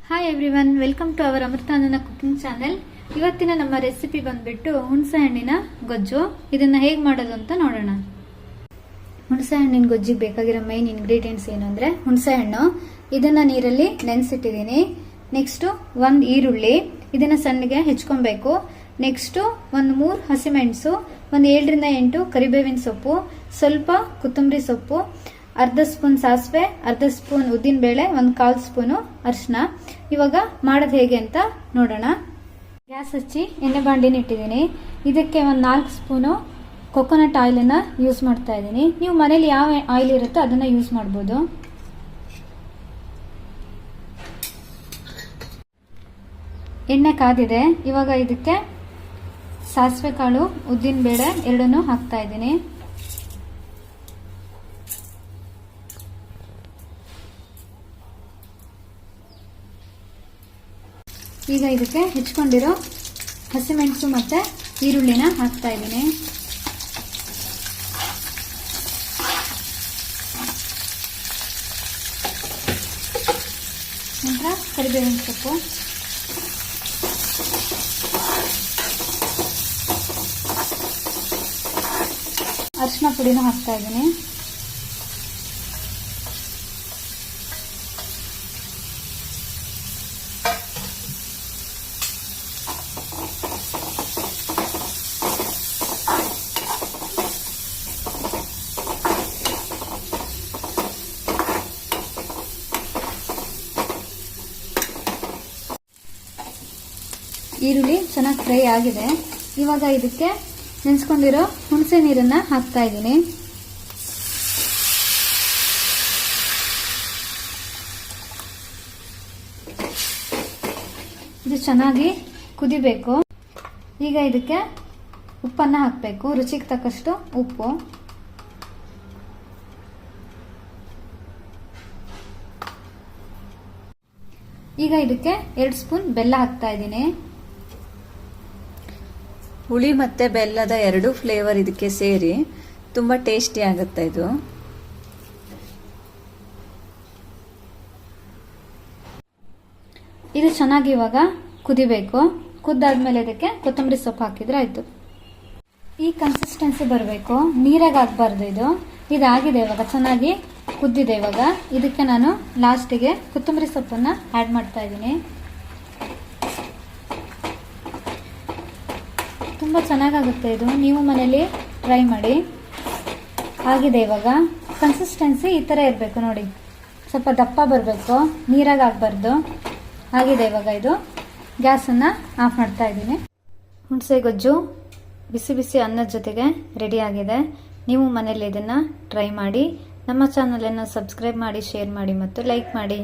Hi everyone, welcome to our Amritananda cooking channel. ಇವತ್ತಿನ ನಮ್ಮ recipe ಬಂದ್ಬಿಟ್ಟು ಹುಣಸೆ ಹಣ್ಣಿನ ಗೊಜ್ಜು. ಇದನ್ನ ಹೇಗೆ ಮಾಡೋದು ಅಂತ ನೋಡೋಣ. ಹುಣಸೆ ಹಣ್ಣಿನ ಗೊಜ್ಜಿಗೆ ಬೇಕಾಗಿರೋ ಮೈನ್ ಇಂಗ್ರೀಡಿಯೆಂಟ್ಸ್ ಏನು ಅಂದ್ರೆ ಹುಣಸೆ ಹಣ್ಣು, ಇದನ್ನ ನೀರಲ್ಲಿ ನೆನೆಸಿಟ್ಟಿದ್ದೀನಿ. ನೆಕ್ಸ್ಟ್ ಒಂದು ಈರುಳ್ಳಿ, ಇದನ್ನ ಸಣ್ಣಗೆ ಹೆಚ್ಕೊಬೇಕು. ನೆಕ್ಸ್ಟ್ ಒಂದು 3 ಹಸಿಮೆಣಸು, ಒಂದು 7ರಿಂದ 8 ಕರಿಬೇವಿನ ಸೊಪ್ಪು, ಸ್ವಲ್ಪ ಕೊತ್ತಂಬರಿ ಸೊಪ್ಪು, ಅರ್ಧ ಸ್ಪೂನ್ ಸಾಸಿವೆ, ಅರ್ಧ ಸ್ಪೂನ್ ಉದ್ದಿನ ಬೇಳೆ, 1/4 ಸ್ಪೂನು ಅರಿಶಿನ. ಇವಾಗ ಮಾಡೋದು ಹೇಗೆ ಅಂತ ನೋಡೋಣ. ಗ್ಯಾಸ್ ಹಚ್ಚಿ ಎಣ್ಣೆ ಬಾಂಡಿನ ಇಟ್ಟಿದ್ದೀನಿ. ಇದಕ್ಕೆ ಒಂದು 4 ಸ್ಪೂನು ಕೊಕೊನಟ್ ಆಯಿಲನ್ನು ಯೂಸ್ ಮಾಡ್ತಾ ಇದ್ದೀನಿ. ನೀವು ಮನೇಲಿ ಯಾವ ಆಯಿಲ್ ಇರುತ್ತೋ ಅದನ್ನ ಯೂಸ್ ಮಾಡ್ಬೋದು. ಎಣ್ಣೆ ಕಾದಿದೆ. ಇವಾಗ ಇದಕ್ಕೆ ಸಾಸಿವೆ ಕಾಳು, ಉದ್ದಿನ ಬೇಳೆ ಎರಡನ್ನೂ ಹಾಕ್ತಾ ಇದ್ದೀನಿ. ಈಗ ಇದಕ್ಕೆ ಹೆಚ್ಕೊಂಡಿರೋ ಹಸಿಮೆಣಸು ಮತ್ತೆ ಈರುಳ್ಳಿನ ಹಾಕ್ತಾ ಇದ್ದೀನಿ. ನಂತರ ಕರಿಬೇವಿನ ಸೊಪ್ಪು, ಅರಿಶಿನ ಪುಡಿನೂ ಹಾಕ್ತಾ ಇದ್ದೀನಿ. ಈರುಳ್ಳಿ ಚೆನ್ನಾಗಿ ಫ್ರೈ ಆಗಿದೆ. ಇವಾಗ ಇದಕ್ಕೆ ನೆನೆಸ್ಕೊಂಡಿರೋ ಹುಣಸೆ ನೀರನ್ನ ಹಾಕ್ತಾ ಇದ್ದೀನಿ. ಇದು ಚೆನ್ನಾಗಿ ಕುದಿಬೇಕು. ಈಗ ಇದಕ್ಕೆ ಉಪ್ಪನ್ನ ಹಾಕಬೇಕು, ರುಚಿಗೆ ತಕ್ಕಷ್ಟು ಉಪ್ಪು. ಈಗ ಇದಕ್ಕೆ 2 ಸ್ಪೂನ್ ಬೆಲ್ಲ ಹಾಕ್ತಾ ಇದ್ದೀನಿ. ಹುಳಿ ಮತ್ತೆ ಬೆಲ್ಲದ 2 ಫ್ಲೇವರ್ ಇದಕ್ಕೆ ಸೇರಿ ತುಂಬಾ ಟೇಸ್ಟಿ ಆಗುತ್ತೆ ಇದು. ಇದು ಚೆನ್ನಾಗಿ ಇವಾಗ ಕುದಿಬೇಕು. ಕುದ್ದಾದ್ಮೇಲೆ ಇದಕ್ಕೆ ಕೊತ್ತಂಬರಿ ಸೊಪ್ಪು ಹಾಕಿದ್ರೆ ಆಯ್ತು. ಈ ಕನ್ಸಿಸ್ಟೆನ್ಸಿ ಬರಬೇಕು, ನೀರಾಗಿ ಆಗಬಾರ್ದು. ಇದಾಗಿದೆ, ಇವಾಗ ಚೆನ್ನಾಗಿ ಕುದ್ದಿದೆ. ಇವಾಗ ಇದಕ್ಕೆ ನಾನು ಲಾಸ್ಟಿಗೆ ಕೊತ್ತಂಬರಿ ಸೊಪ್ಪನ್ನ ಆ್ಯಡ್ ಮಾಡ್ತಾ ಇದ್ದೀನಿ. ತುಂಬ ಚೆನ್ನಾಗಾಗುತ್ತೆ ಇದು, ನೀವು ಮನೇಲಿ ಟ್ರೈ ಮಾಡಿ. ಆಗಿದೆ ಇವಾಗ. ಕನ್ಸಿಸ್ಟೆನ್ಸಿ ಈ ಥರ ಇರಬೇಕು ನೋಡಿ, ಸ್ವಲ್ಪ ದಪ್ಪ ಬರಬೇಕು, ನೀರಾಗಿ ಆಗಬಾರ್ದು. ಆಗಿದೆ ಇವಾಗ. ಇದು ಗ್ಯಾಸನ್ನು ಆಫ್ ಮಾಡ್ತಾ ಇದ್ದೀನಿ. ಹುಣಸೆ ಗೊಜ್ಜು ಬಿಸಿ ಬಿಸಿ ಅನ್ನದ ಜೊತೆಗೆ ರೆಡಿ ಆಗಿದೆ. ನೀವು ಮನೇಲಿ ಇದನ್ನು ಟ್ರೈ ಮಾಡಿ. ನಮ್ಮ ಚಾನಲನ್ನು ಸಬ್ಸ್ಕ್ರೈಬ್ ಮಾಡಿ, ಶೇರ್ ಮಾಡಿ ಮತ್ತು ಲೈಕ್ ಮಾಡಿ.